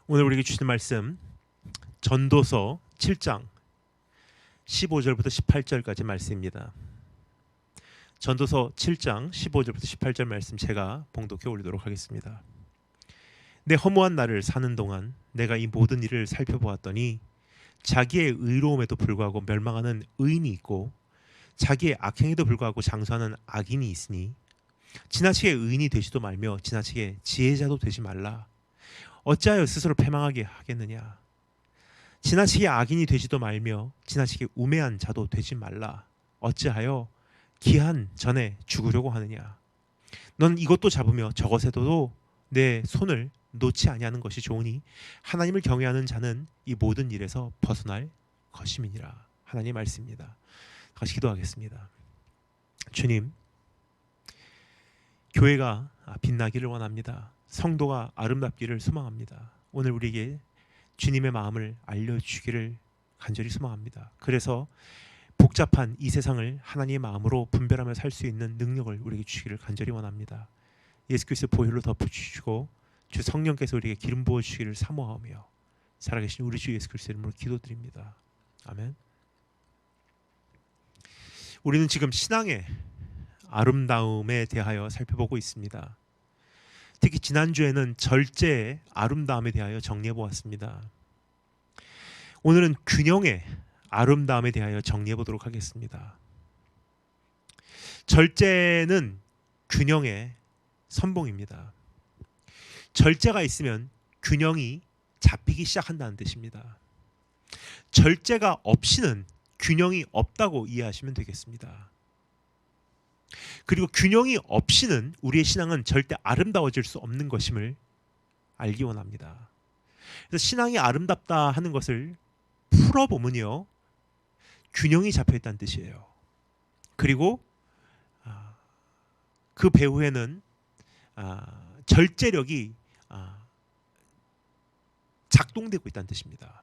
오늘 우리에게 주신 말씀 전도서 7장 15절부터 18절까지 말씀입니다. 전도서 7장 15절부터 18절 말씀 제가 봉독해 올리도록 하겠습니다. 내 허무한 날을 사는 동안 내가 이 모든 일을 살펴보았더니 자기의 의로움에도 불구하고 멸망하는 의인이 있고 자기의 악행에도 불구하고 장수하는 악인이 있으니 지나치게 의인이 되지도 말며 지나치게 지혜자도 되지 말라. 어찌하여 스스로 패망하게 하겠느냐. 지나치게 악인이 되지도 말며 지나치게 우매한 자도 되지 말라. 어찌하여 기한 전에 죽으려고 하느냐. 넌 이것도 잡으며 저것에도 내 손을 놓지 아니하는 것이 좋으니 하나님을 경외하는 자는 이 모든 일에서 벗어날 것임이니라. 하나님 말씀입니다. 같이 기도하겠습니다. 주님, 교회가 빛나기를 원합니다. 성도가 아름답기를 소망합니다. 오늘 우리에게 주님의 마음을 알려주기를 간절히 소망합니다. 그래서 복잡한 이 세상을 하나님의 마음으로 분별하며 살 수 있는 능력을 우리에게 주시기를 간절히 원합니다. 예수 그리스도의 보혈로 덮어주시고 주 성령께서 우리에게 기름 부어주시기를 사모하며 살아계신 우리 주 예수 그리스도의 이름으로 기도드립니다. 아멘. 우리는 지금 신앙의 아름다움에 대하여 살펴보고 있습니다. 특히 지난주에는 절제의 아름다움에 대하여 정리해 보았습니다. 오늘은 균형의 아름다움에 대하여 정리해 보도록 하겠습니다. 절제는 균형의 선봉입니다. 절제가 있으면 균형이 잡히기 시작한다는 뜻입니다. 절제가 없이는 균형이 없다고 이해하시면 되겠습니다. 그리고 균형이 없이는 우리의 신앙은 절대 아름다워질 수 없는 것임을 알기 원합니다. 그래서 신앙이 아름답다 하는 것을 풀어보면요, 균형이 잡혀있다는 뜻이에요. 그리고 그 배후에는 절제력이 작동되고 있다는 뜻입니다.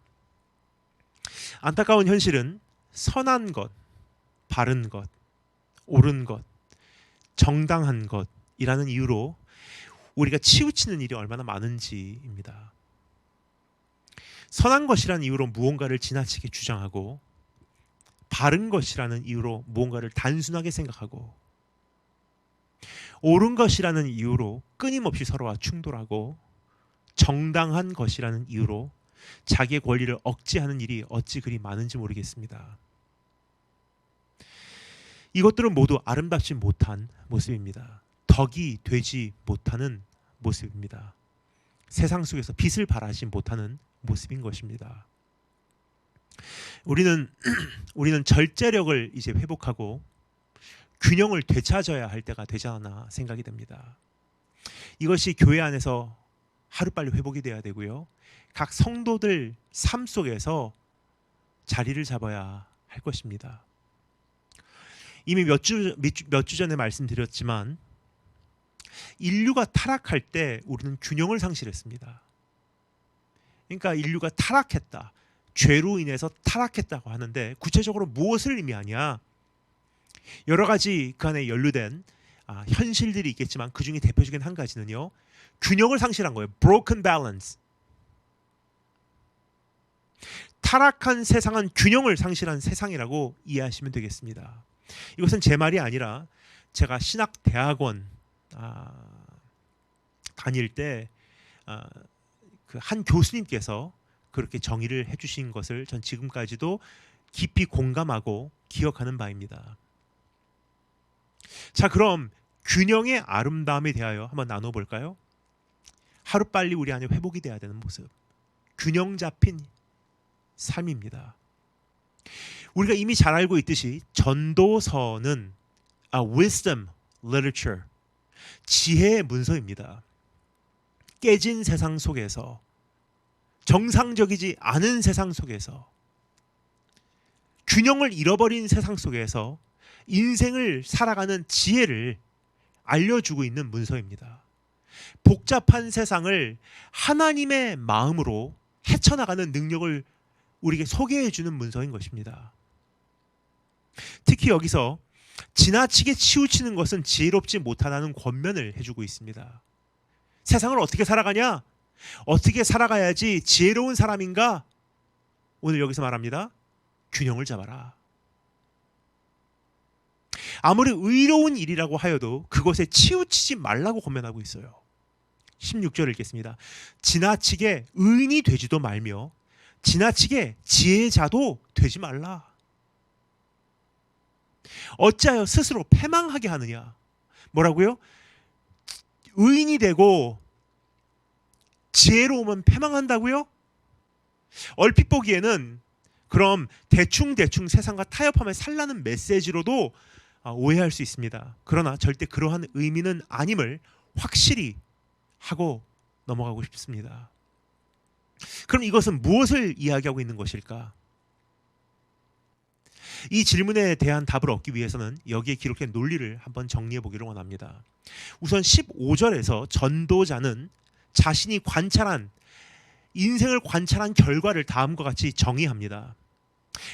안타까운 현실은 선한 것, 바른 것, 옳은 것, 정당한 것이라는 이유로 우리가 치우치는 일이 얼마나 많은지입니다. 선한 것이라는 이유로 무언가를 지나치게 주장하고 바른 것이라는 이유로 무언가를 단순하게 생각하고 옳은 것이라는 이유로 끊임없이 서로와 충돌하고 정당한 것이라는 이유로 자기의 권리를 억제하는 일이 어찌 그리 많은지 모르겠습니다. 이것들은 모두 아름답지 못한 모습입니다. 덕이 되지 못하는 모습입니다. 세상 속에서 빛을 발하지 못하는 모습인 것입니다. 우리는 절제력을 이제 회복하고 균형을 되찾아야 할 때가 되지 않나 생각이 됩니다. 이것이 교회 안에서 하루빨리 회복이 돼야 되고요. 각 성도들 삶 속에서 자리를 잡아야 할 것입니다. 이미 몇 주 전에 말씀드렸지만 인류가 타락할 때 우리는 균형을 상실했습니다. 그러니까 인류가 타락했다, 죄로 인해서 타락했다고 하는데 구체적으로 무엇을 의미하냐? 여러 가지 그 안에 연루된 현실들이 있겠지만 그 중에 대표적인 한 가지는요, 균형을 상실한 거예요. Broken balance. 타락한 세상은 균형을 상실한 세상이라고 이해하시면 되겠습니다. 이것은 제 말이 아니라 제가 신학대학원 다닐 때 그 한 교수님께서 그렇게 정의를 해주신 것을 전 지금까지도 깊이 공감하고 기억하는 바입니다. 자, 그럼 균형의 아름다움에 대하여 한번 나눠볼까요? 하루빨리 우리 안에 회복이 돼야 되는 모습, 균형 잡힌 삶입니다. 우리가 이미 잘 알고 있듯이 전도서는 wisdom literature, 지혜의 문서입니다. 깨진 세상 속에서, 정상적이지 않은 세상 속에서, 균형을 잃어버린 세상 속에서 인생을 살아가는 지혜를 알려주고 있는 문서입니다. 복잡한 세상을 하나님의 마음으로 헤쳐나가는 능력을 우리에게 소개해주는 문서인 것입니다. 특히 여기서 지나치게 치우치는 것은 지혜롭지 못하다는 권면을 해주고 있습니다. 세상을 어떻게 살아가냐? 어떻게 살아가야지 지혜로운 사람인가? 오늘 여기서 말합니다. 균형을 잡아라. 아무리 의로운 일이라고 하여도 그것에 치우치지 말라고 권면하고 있어요. 16절 읽겠습니다. 지나치게 의인이 되지도 말며 지나치게 지혜자도 되지 말라. 어찌하여 스스로 패망하게 하느냐? 뭐라고요? 의인이 되고 지혜로우면 패망한다고요? 얼핏 보기에는 그럼 대충 세상과 타협하며 살라는 메시지로도 오해할 수 있습니다. 그러나 절대 그러한 의미는 아님을 확실히 하고 넘어가고 싶습니다. 그럼 이것은 무엇을 이야기하고 있는 것일까? 이 질문에 대한 답을 얻기 위해서는 여기에 기록된 논리를 한번 정리해 보기를 원합니다. 우선 15절에서 전도자는 자신이 인생을 관찰한 결과를 다음과 같이 정의합니다.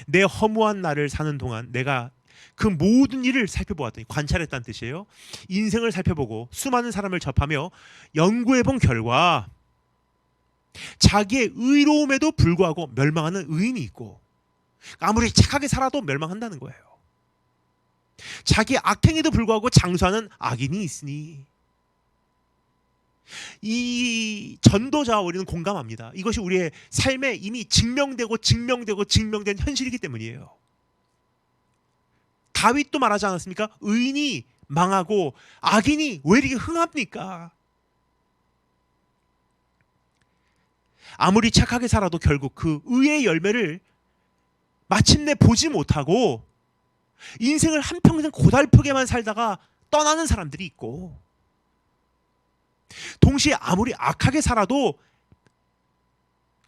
내 허무한 날을 사는 동안 내가 그 모든 일을 살펴보았더니, 관찰했다는 뜻이에요. 인생을 살펴보고 수많은 사람을 접하며 연구해 본 결과 자기의 의로움에도 불구하고 멸망하는 의인이 있고 아무리 착하게 살아도 멸망한다는 거예요. 자기 악행에도 불구하고 장수하는 악인이 있으니, 이 전도자와 우리는 공감합니다. 이것이 우리의 삶에 이미 증명된 현실이기 때문이에요. 다윗도 말하지 않았습니까? 의인이 망하고 악인이 왜 이렇게 흥합니까? 아무리 착하게 살아도 결국 그 의의 열매를 마침내 보지 못하고 인생을 한평생 고달프게만 살다가 떠나는 사람들이 있고, 동시에 아무리 악하게 살아도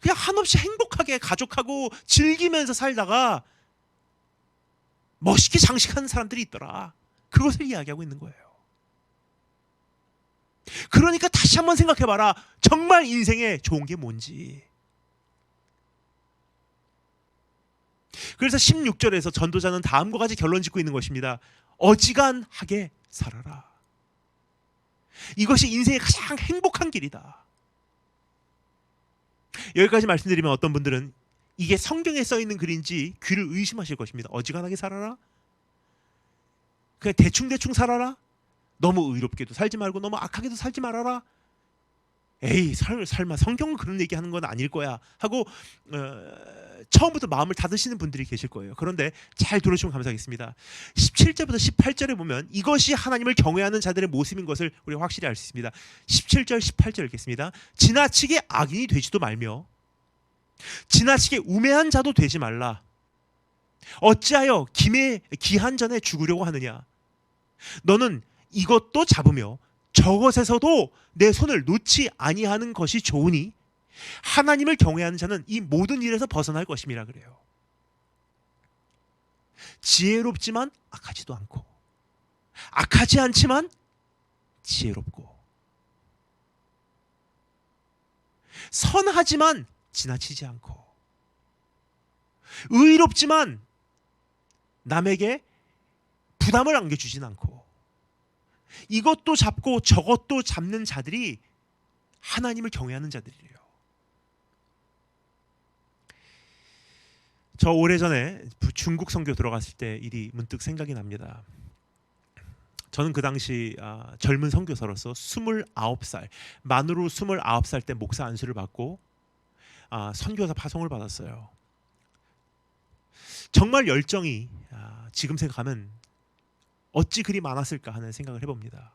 그냥 한없이 행복하게 가족하고 즐기면서 살다가 멋있게 장식하는 사람들이 있더라. 그것을 이야기하고 있는 거예요. 그러니까 다시 한번 생각해봐라. 정말 인생에 좋은 게 뭔지. 그래서 16절에서 전도자는 다음과 같이 결론 짓고 있는 것입니다. 어지간하게 살아라. 이것이 인생의 가장 행복한 길이다. 여기까지 말씀드리면 어떤 분들은 이게 성경에 써 있는 글인지 귀를 의심하실 것입니다. 어지간하게 살아라? 그냥 대충 살아라? 너무 의롭게도 살지 말고 너무 악하게도 살지 말아라? 에이, 설마 성경은 그런 얘기하는 건 아닐 거야 하고 처음부터 마음을 닫으시는 분들이 계실 거예요. 그런데 잘 들어주시면 감사하겠습니다. 17절부터 18절에 보면 이것이 하나님을 경외하는 자들의 모습인 것을 우리가 확실히 알 수 있습니다. 17절 18절 읽겠습니다. 지나치게 악인이 되지도 말며 지나치게 우매한 자도 되지 말라. 어찌하여 기한 전에 죽으려고 하느냐? 너는 이것도 잡으며 저것에서도 내 손을 놓지 아니하는 것이 좋으니 하나님을 경외하는 자는 이 모든 일에서 벗어날 것임이라 그래요. 지혜롭지만 악하지도 않고, 악하지 않지만 지혜롭고, 선하지만 지나치지 않고, 의롭지만 남에게 부담을 안겨주진 않고, 이것도 잡고 저것도 잡는 자들이 하나님을 경외하는 자들이에요. 저 오래전에 중국 선교 들어갔을 때 일이 문득 생각이 납니다. 저는 그 당시 젊은 선교사로서 29살, 만으로 29살 때 목사 안수를 받고 선교사 파송을 받았어요. 정말 열정이 지금 생각하면 어찌 그리 많았을까 하는 생각을 해봅니다.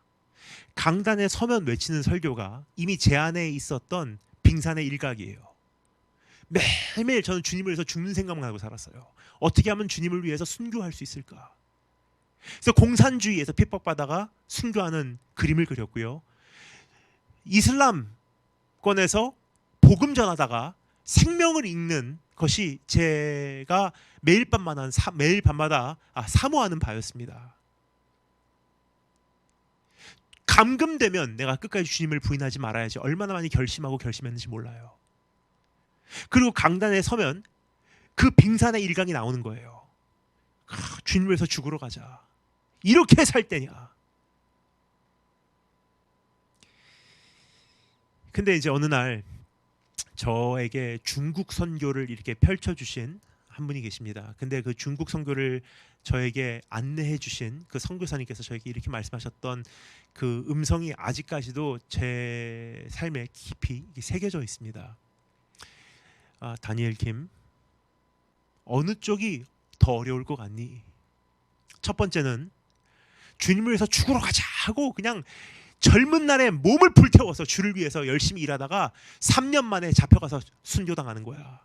강단에 서면 외치는 설교가 이미 제 안에 있었던 빙산의 일각이에요. 매일매일 저는 주님을 위해서 죽는 생각만 하고 살았어요. 어떻게 하면 주님을 위해서 순교할 수 있을까? 그래서 공산주의에서 핍박받다가 순교하는 그림을 그렸고요. 이슬람권에서 복음 전하다가 생명을 잃는 것이 제가 매일 밤마다 사모하는 바였습니다. 감금되면 내가 끝까지 주님을 부인하지 말아야지 얼마나 많이 결심했는지 몰라요. 그리고 강단에 서면 그 빙산의 일각이 나오는 거예요. 주님을 위해서 죽으러 가자. 이렇게 살 때냐. 근데 이제 어느 날 저에게 중국 선교를 이렇게 펼쳐주신 한 분이 계십니다. 근데 그 중국 선교를 저에게 안내해 주신 그 선교사님께서 저에게 이렇게 말씀하셨던 그 음성이 아직까지도 제 삶에 깊이 새겨져 있습니다. 다니엘 김, 어느 쪽이 더 어려울 것 같니? 첫 번째는 주님을 위해서 죽으러 가자 하고 그냥 젊은 날에 몸을 불태워서 주를 위해서 열심히 일하다가 3년 만에 잡혀가서 순교당하는 거야.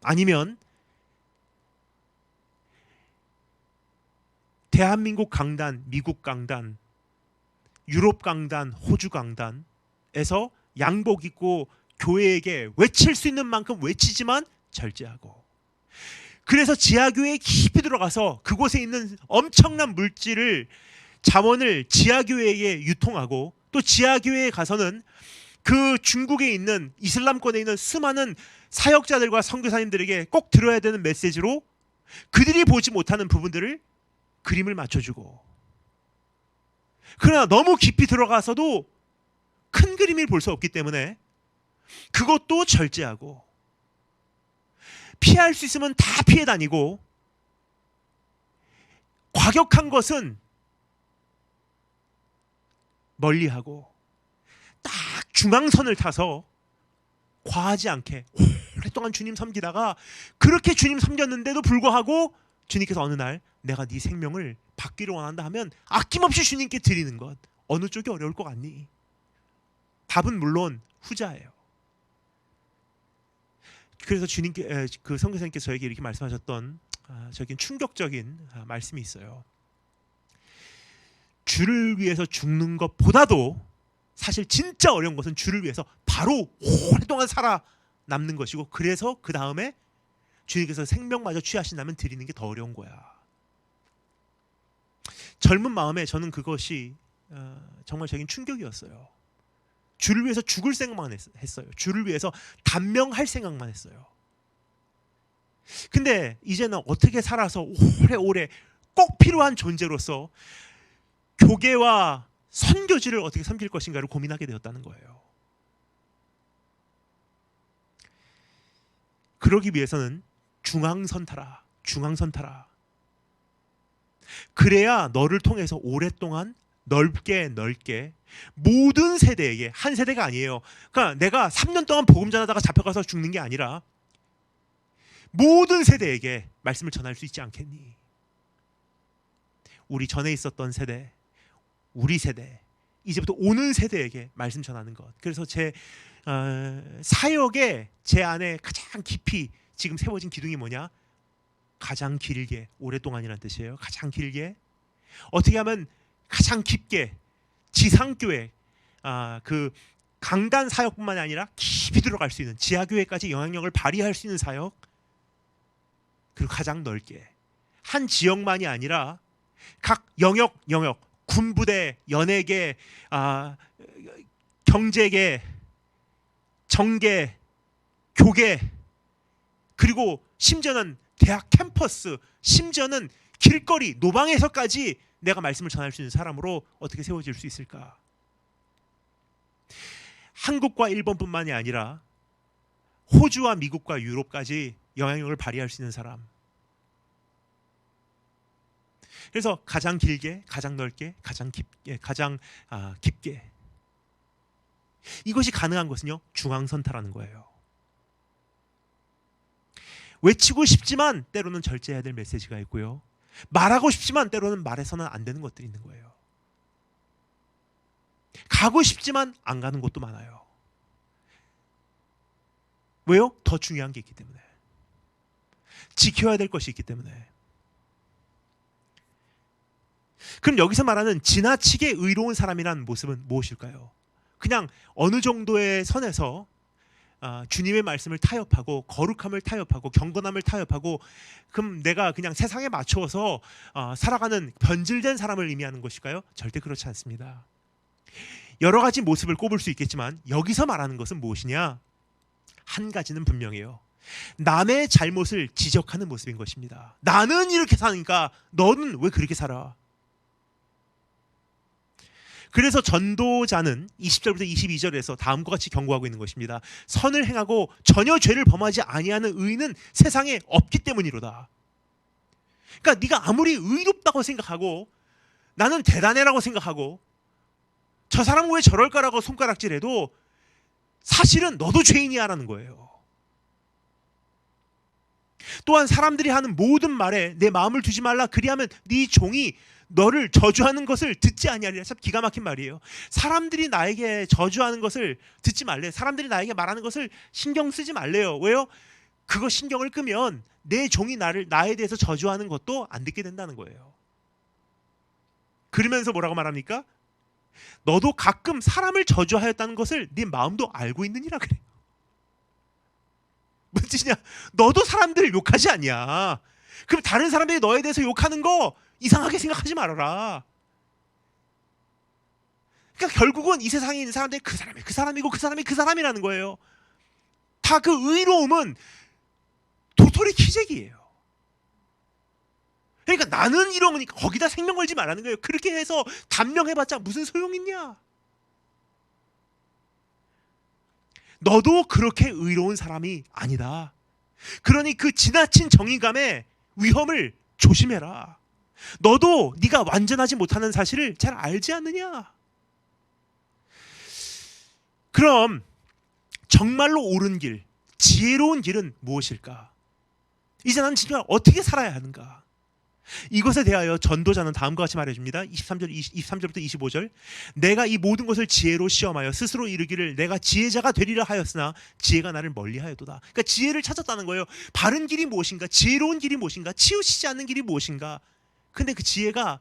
아니면 대한민국 강단, 미국 강단, 유럽 강단, 호주 강단에서 양복 입고 교회에게 외칠 수 있는 만큼 외치지만 절제하고, 그래서 지하교회에 깊이 들어가서 그곳에 있는 엄청난 물질을 자원을 지하교회에 유통하고, 또 지하교회에 가서는 그 중국에 있는 이슬람권에 있는 수많은 사역자들과 선교사님들에게 꼭 들어야 되는 메시지로 그들이 보지 못하는 부분들을 그림을 맞춰주고, 그러나 너무 깊이 들어가서도 큰 그림을 볼 수 없기 때문에 그것도 절제하고, 피할 수 있으면 다 피해 다니고, 과격한 것은 멀리하고 딱 중앙선을 타서 과하지 않게 오랫동안 주님 섬기다가, 그렇게 주님 섬겼는데도 불구하고 주님께서 어느 날 내가 네 생명을 받기를 원한다 하면 아낌없이 주님께 드리는 것, 어느 쪽이 어려울 것 같니? 답은 물론 후자예요. 그래서 주님께, 그 선교사님께서 저에게 이렇게 말씀하셨던 저에겐 충격적인 말씀이 있어요. 주를 위해서 죽는 것보다도 사실 진짜 어려운 것은 주를 위해서 바로 오랫동안 살아남는 것이고, 그래서 그 다음에 주님께서 생명마저 취하신다면 드리는 게 더 어려운 거야. 젊은 마음에 저는 그것이 정말 저에겐 충격이었어요. 주를 위해서 죽을 생각만 했어요. 주를 위해서 단명할 생각만 했어요. 근데 이제는 어떻게 살아서 오래오래 꼭 필요한 존재로서 교계와 선교지를 어떻게 섬길 것인가를 고민하게 되었다는 거예요. 그러기 위해서는 중앙선 타라, 중앙선 타라. 그래야 너를 통해서 오랫동안 넓게 모든 세대에게, 한 세대가 아니에요. 그러니까 내가 3년 동안 복음 전하다가 잡혀가서 죽는 게 아니라 모든 세대에게 말씀을 전할 수 있지 않겠니? 우리 전에 있었던 세대, 우리 세대, 이제부터 오는 세대에게 말씀 전하는 것. 그래서 제 사역에 제 안에 가장 깊이 지금 세워진 기둥이 뭐냐? 가장 길게, 오랫동안이라는 뜻이에요. 가장 길게, 어떻게 하면 가장 깊게 지상교회, 그 강단 사역뿐만이 아니라 깊이 들어갈 수 있는 지하교회까지 영향력을 발휘할 수 있는 사역, 그리고 가장 넓게, 한 지역만이 아니라 각 영역, 군부대, 연예계, 경제계, 정계, 교계, 그리고 심지어는 대학 캠퍼스, 심지어는 길거리, 노방에서까지 내가 말씀을 전할 수 있는 사람으로 어떻게 세워질 수 있을까? 한국과 일본뿐만이 아니라 호주와 미국과 유럽까지 영향력을 발휘할 수 있는 사람. 그래서 가장 길게, 가장 넓게, 가장 깊게. 이것이 가능한 것은요, 중앙선타라는 거예요. 외치고 싶지만 때로는 절제해야 될 메시지가 있고요, 말하고 싶지만 때로는 말해서는 안 되는 것들이 있는 거예요. 가고 싶지만 안 가는 곳도 많아요. 왜요? 더 중요한 게 있기 때문에. 지켜야 될 것이 있기 때문에. 그럼 여기서 말하는 지나치게 의로운 사람이라는 모습은 무엇일까요? 그냥 어느 정도의 선에서 주님의 말씀을 타협하고, 거룩함을 타협하고, 경건함을 타협하고, 그럼 내가 그냥 세상에 맞추어서 살아가는 변질된 사람을 의미하는 것일까요? 절대 그렇지 않습니다. 여러 가지 모습을 꼽을 수 있겠지만 여기서 말하는 것은 무엇이냐? 한 가지는 분명해요. 남의 잘못을 지적하는 모습인 것입니다. 나는 이렇게 사니까 너는 왜 그렇게 살아? 그래서 전도자는 20절부터 22절에서 다음과 같이 경고하고 있는 것입니다. 선을 행하고 전혀 죄를 범하지 아니하는 의인은 세상에 없기 때문이로다. 그러니까 네가 아무리 의롭다고 생각하고 나는 대단해라고 생각하고 저 사람은 왜 저럴까라고 손가락질해도 사실은 너도 죄인이야라는 거예요. 또한 사람들이 하는 모든 말에 내 마음을 두지 말라. 그리하면 네 종이 너를 저주하는 것을 듣지 아니하리라. 참 기가 막힌 말이에요. 사람들이 나에게 저주하는 것을 듣지 말래. 사람들이 나에게 말하는 것을 신경 쓰지 말래요. 왜요? 그거 신경을 끄면 내 종이 나에 대해서 저주하는 것도 안 듣게 된다는 거예요. 그러면서 뭐라고 말합니까? 너도 가끔 사람을 저주하였다는 것을 네 마음도 알고 있느니라 그래요. 무슨 뜻이냐? 너도 사람들을 욕하지 않냐? 그럼 다른 사람들이 너에 대해서 욕하는 거 이상하게 생각하지 말아라. 그러니까 결국은 이 세상에 있는 사람들이 그 사람이 그 사람이고 그 사람이 그 사람이라는 거예요. 다 그 의로움은 도토리 키재기예요. 그러니까 나는 이러니까 거기다 생명 걸지 말라는 거예요. 그렇게 해서 단명해봤자 무슨 소용 있냐? 너도 그렇게 의로운 사람이 아니다. 그러니 그 지나친 정의감의 위험을 조심해라. 너도 네가 완전하지 못하는 사실을 잘 알지 않느냐? 그럼 정말로 옳은 길, 지혜로운 길은 무엇일까? 이제 나는 진짜 어떻게 살아야 하는가? 이것에 대하여 전도자는 다음과 같이 말해줍니다. 23절부터 25절. 내가 이 모든 것을 지혜로 시험하여 스스로 이르기를 내가 지혜자가 되리라 하였으나 지혜가 나를 멀리하였도다. 그러니까 지혜를 찾았다는 거예요. 바른 길이 무엇인가? 지혜로운 길이 무엇인가? 치우치지 않는 길이 무엇인가? 근데 그 지혜가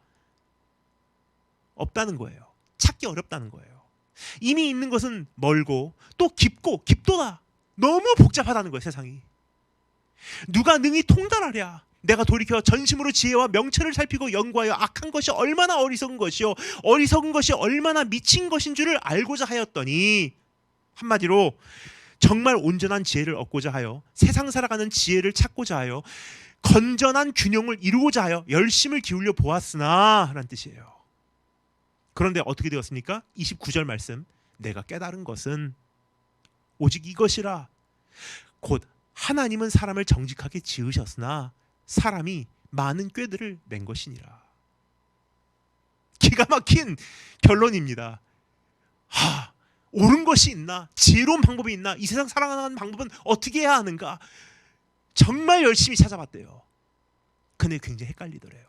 없다는 거예요. 찾기 어렵다는 거예요. 이미 있는 것은 멀고 또 깊도다. 너무 복잡하다는 거예요. 세상이. 누가 능히 통달하랴? 내가 돌이켜 전심으로 지혜와 명철을 살피고 연구하여 악한 것이 얼마나 어리석은 것이요 어리석은 것이 얼마나 미친 것인 줄을 알고자 하였더니, 한마디로 정말 온전한 지혜를 얻고자 하여 세상 살아가는 지혜를 찾고자 하여 건전한 균형을 이루고자 하여 열심을 기울여 보았으나 라는 뜻이에요. 그런데 어떻게 되었습니까? 29절 말씀. 내가 깨달은 것은 오직 이것이라. 곧 하나님은 사람을 정직하게 지으셨으나 사람이 많은 꾀들을 낸 것이니라. 기가 막힌 결론입니다. 옳은 것이 있나? 지혜로운 방법이 있나? 이 세상 살아가는 방법은 어떻게 해야 하는가? 정말 열심히 찾아봤대요. 근데 굉장히 헷갈리더래요.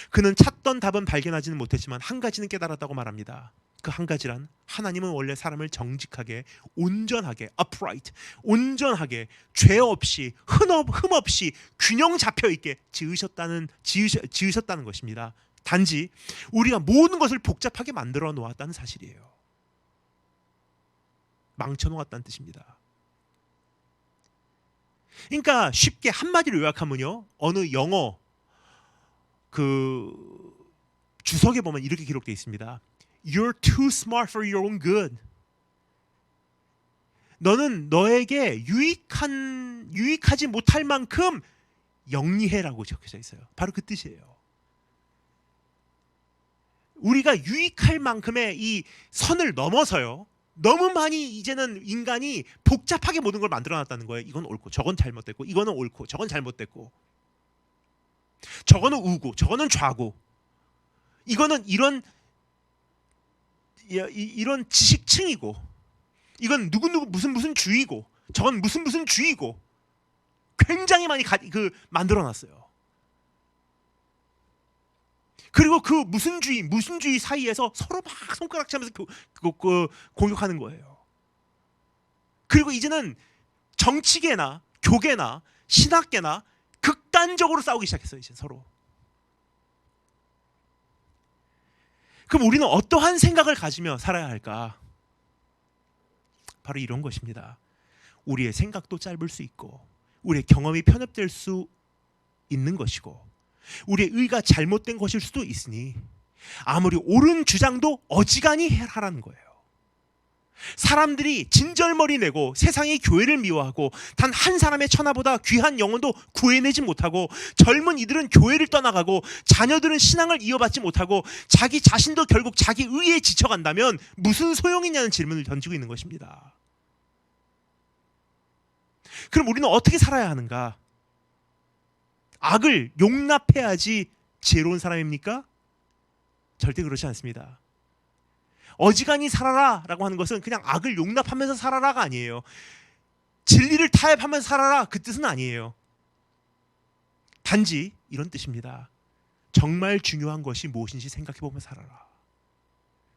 그는 찾던 답은 발견하지는 못했지만 한 가지는 깨달았다고 말합니다. 그 한 가지란 하나님은 원래 사람을 정직하게, 온전하게, upright, 온전하게, 죄 없이, 흠 없이 균형 잡혀 있게 지으셨다는 것입니다. 단지 우리가 모든 것을 복잡하게 만들어 놓았다는 사실이에요. 망쳐 놓았다는 뜻입니다. 그러니까 쉽게 한마디로 요약하면요, 어느 영어 그 주석에 보면 이렇게 기록되어 있습니다. You're too smart for your own good. 너는 너에게 유익하지 못할 만큼 영리해라고 적혀져 있어요. 바로 그 뜻이에요. 우리가 유익할 만큼의 이 선을 넘어서요, 너무 많이 이제는 인간이 복잡하게 모든 걸 만들어놨다는 거예요. 이건 옳고 저건 잘못됐고, 이거는 옳고 저건 잘못됐고, 저거는 우고 저거는 좌고, 이거는 이런 지식층이고, 이건 누구 무슨 주의고, 저건 무슨 주의고, 굉장히 많이 만들어놨어요. 그리고 그 무슨 주의 사이에서 서로 막 손가락질하면서 공격하는 거예요. 그리고 이제는 정치계나 교계나 신학계나 극단적으로 싸우기 시작했어요. 이제 서로. 그럼 우리는 어떠한 생각을 가지며 살아야 할까? 바로 이런 것입니다. 우리의 생각도 짧을 수 있고, 우리의 경험이 편협될 수 있는 것이고, 우리의 의가 잘못된 것일 수도 있으니 아무리 옳은 주장도 어지간히 하라는 거예요. 사람들이 진절머리 내고 세상의 교회를 미워하고 단 한 사람의 천하보다 귀한 영혼도 구해내지 못하고 젊은 이들은 교회를 떠나가고 자녀들은 신앙을 이어받지 못하고 자기 자신도 결국 자기 의에 지쳐간다면 무슨 소용이냐는 질문을 던지고 있는 것입니다. 그럼 우리는 어떻게 살아야 하는가? 악을 용납해야지 지혜로운 사람입니까? 절대 그렇지 않습니다. 어지간히 살아라 라고 하는 것은 그냥 악을 용납하면서 살아라가 아니에요. 진리를 타협하면서 살아라 그 뜻은 아니에요. 단지 이런 뜻입니다. 정말 중요한 것이 무엇인지 생각해보며 살아라.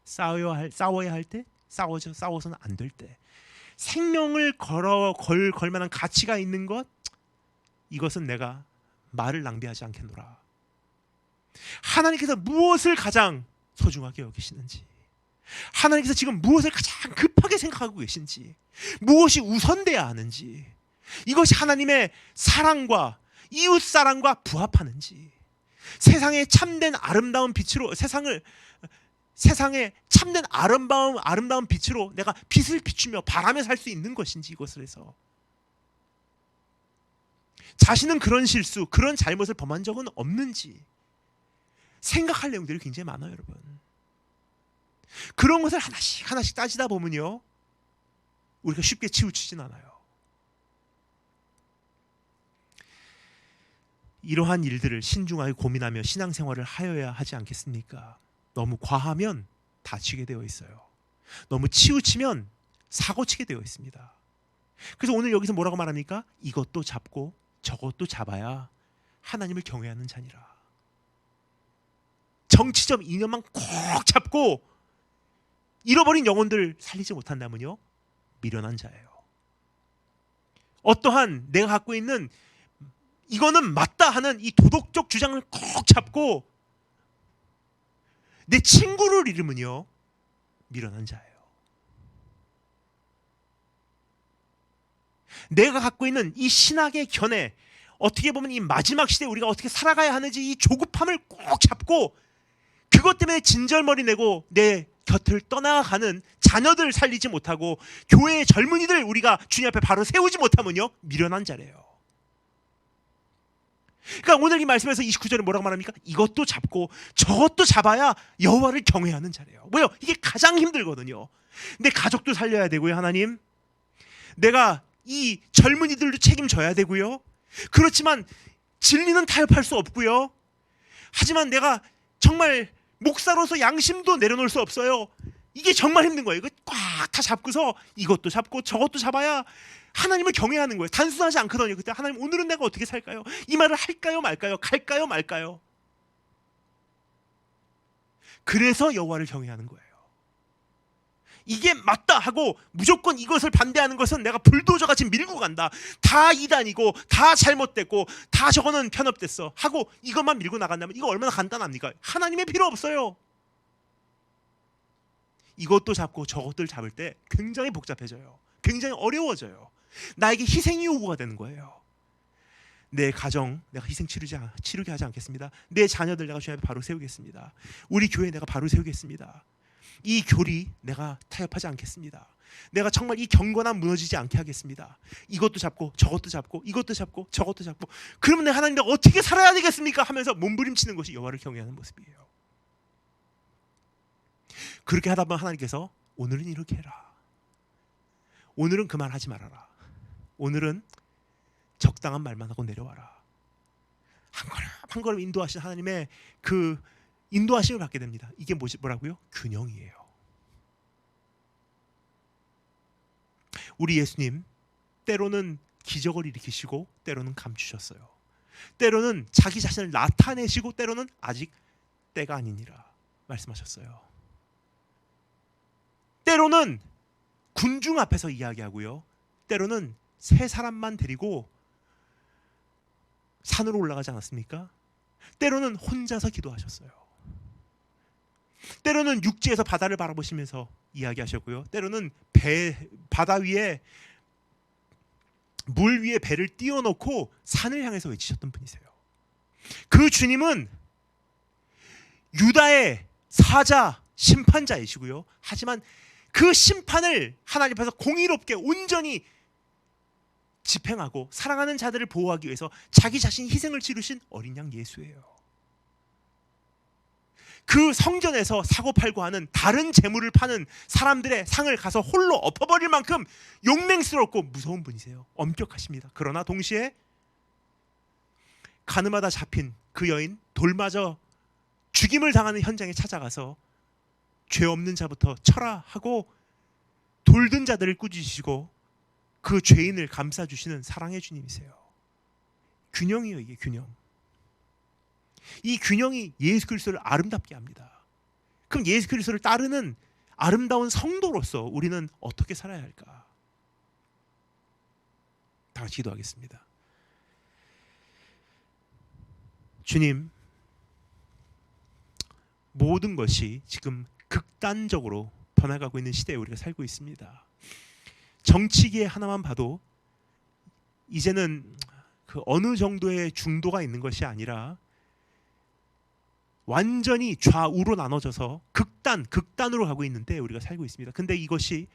싸워야 할 때 싸워서는 안 될 때, 생명을 걸 만한 가치가 있는 것, 이것은 내가 말을 낭비하지 않겠노라. 하나님께서 무엇을 가장 소중하게 여기시는지, 하나님께서 지금 무엇을 가장 급하게 생각하고 계신지, 무엇이 우선돼야 하는지, 이것이 하나님의 사랑과 이웃사랑과 부합하는지, 세상의 참된 아름다운 빛으로 세상의 참된 아름다운 빛으로 내가 빛을 비추며 바라며 살 수 있는 것인지, 이것을 해서 자신은 그런 실수, 그런 잘못을 범한 적은 없는지 생각할 내용들이 굉장히 많아요, 여러분. 그런 것을 하나씩 따지다 보면요, 우리가 쉽게 치우치진 않아요. 이러한 일들을 신중하게 고민하며 신앙생활을 하여야 하지 않겠습니까? 너무 과하면 다치게 되어 있어요. 너무 치우치면 사고치게 되어 있습니다. 그래서 오늘 여기서 뭐라고 말합니까? 이것도 잡고 저것도 잡아야 하나님을 경외하는 자니라. 정치적 이념만 꼭 잡고 잃어버린 영혼들을 살리지 못한다면요, 미련한 자예요. 어떠한 내가 갖고 있는 이거는 맞다 하는 이 도덕적 주장을 꼭 잡고 내 친구를 잃으면요, 미련한 자예요. 내가 갖고 있는 이 신학의 견해, 어떻게 보면 이 마지막 시대에 우리가 어떻게 살아가야 하는지 이 조급함을 꼭 잡고 그것 때문에 진절머리 내고 내 곁을 떠나가는 자녀들을 살리지 못하고 교회의 젊은이들 우리가 주님 앞에 바로 세우지 못하면요, 미련한 자래요. 그러니까 오늘 이 말씀에서 29절에 뭐라고 말합니까? 이것도 잡고 저것도 잡아야 여호와를 경외하는 자래요. 뭐요? 이게 가장 힘들거든요. 내 가족도 살려야 되고요, 하나님. 내가 이 젊은이들도 책임져야 되고요. 그렇지만 진리는 타협할 수 없고요. 하지만 내가 정말 목사로서 양심도 내려놓을 수 없어요. 이게 정말 힘든 거예요. 이거 꽉 다 잡고서 이것도 잡고 저것도 잡아야 하나님을 경외하는 거예요. 단순하지 않거든요. 그때 하나님, 오늘은 내가 어떻게 살까요? 이 말을 할까요 말까요? 갈까요 말까요? 그래서 여호와를 경외하는 거예요. 이게 맞다 하고 무조건 이것을 반대하는 것은 내가 불도저같이 밀고 간다, 다 이단이고 다 잘못됐고 다 저거는 편협됐어 하고 이것만 밀고 나간다면 이거 얼마나 간단합니까? 하나님의 필요 없어요. 이것도 잡고 저것들 잡을 때 굉장히 복잡해져요. 굉장히 어려워져요. 나에게 희생이 요구가 되는 거예요. 내 가정 내가 희생 치르게 하지 않겠습니다. 내 자녀들 내가 주님 앞에 바로 세우겠습니다. 우리 교회 내가 바로 세우겠습니다. 이 교리 내가 타협하지 않겠습니다. 내가 정말 이 경건함 무너지지 않게 하겠습니다. 이것도 잡고 저것도 잡고 이것도 잡고 저것도 잡고, 그러면 내 하나님 내가 어떻게 살아야 되겠습니까? 하면서 몸부림치는 것이 여호와를 경외하는 모습이에요. 그렇게 하다 보면 하나님께서 오늘은 이렇게 해라, 오늘은 그 말 하지 말아라, 오늘은 적당한 말만 하고 내려와라, 한 걸음 한 걸음 인도하신 하나님의 그 인도하심을 받게 됩니다. 이게 뭐라고요? 균형이에요. 우리 예수님 때로는 기적을 일으키시고 때로는 감추셨어요. 때로는 자기 자신을 나타내시고 때로는 아직 때가 아니니라 말씀하셨어요. 때로는 군중 앞에서 이야기하고요, 때로는 세 사람만 데리고 산으로 올라가지 않았습니까? 때로는 혼자서 기도하셨어요. 때로는 육지에서 바다를 바라보시면서 이야기하셨고요, 때로는 바다 위에 물 위에 배를 띄워놓고 산을 향해서 외치셨던 분이세요. 그 주님은 유다의 사자 심판자이시고요, 하지만 그 심판을 하나님 앞에서 공의롭게 온전히 집행하고 사랑하는 자들을 보호하기 위해서 자기 자신 희생을 치르신 어린 양 예수예요. 그 성전에서 사고팔고 하는 다른 재물을 파는 사람들의 상을 가서 홀로 엎어버릴 만큼 용맹스럽고 무서운 분이세요. 엄격하십니다. 그러나 동시에 가늠하다 잡힌 그 여인 돌맞아 죽임을 당하는 현장에 찾아가서 죄 없는 자부터 쳐라 하고 돌든 자들을 꾸짖으시고 그 죄인을 감싸주시는 사랑의 주님이세요. 균형이에요. 이게 균형. 이 균형이 예수 그리스도를 아름답게 합니다. 그럼 예수 그리스도를 따르는 아름다운 성도로서 우리는 어떻게 살아야 할까? 다 같이 기도하겠습니다. 주님, 모든 것이 지금 극단적으로 변해가고 있는 시대에 우리가 살고 있습니다. 정치계 하나만 봐도 이제는 그 어느 정도의 중도가 있는 것이 아니라 완전히 좌우로 나눠져서 극단으로 가고 있는데 우리가 살고 있습니다. 근데 이것이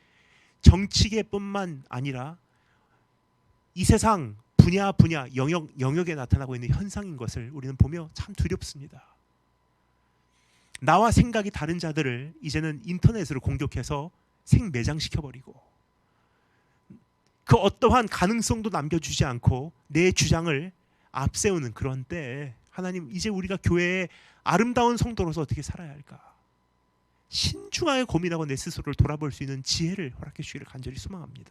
정치계뿐만 아니라 이 세상 분야 영역에 나타나고 있는 현상인 것을 우리는 보며 참 두렵습니다. 나와 생각이 다른 자들을 이제는 인터넷으로 공격해서 생매장시켜버리고 그 어떠한 가능성도 남겨주지 않고 내 주장을 앞세우는 그런 때에 하나님, 이제 우리가 교회의 아름다운 성도로서 어떻게 살아야 할까? 신중하게 고민하고 내 스스로를 돌아볼 수 있는 지혜를 허락해 주기를 간절히 소망합니다.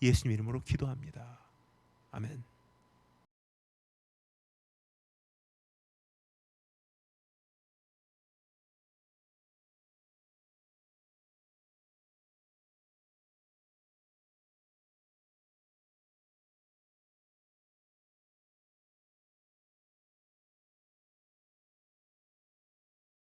예수님 이름으로 기도합니다. 아멘.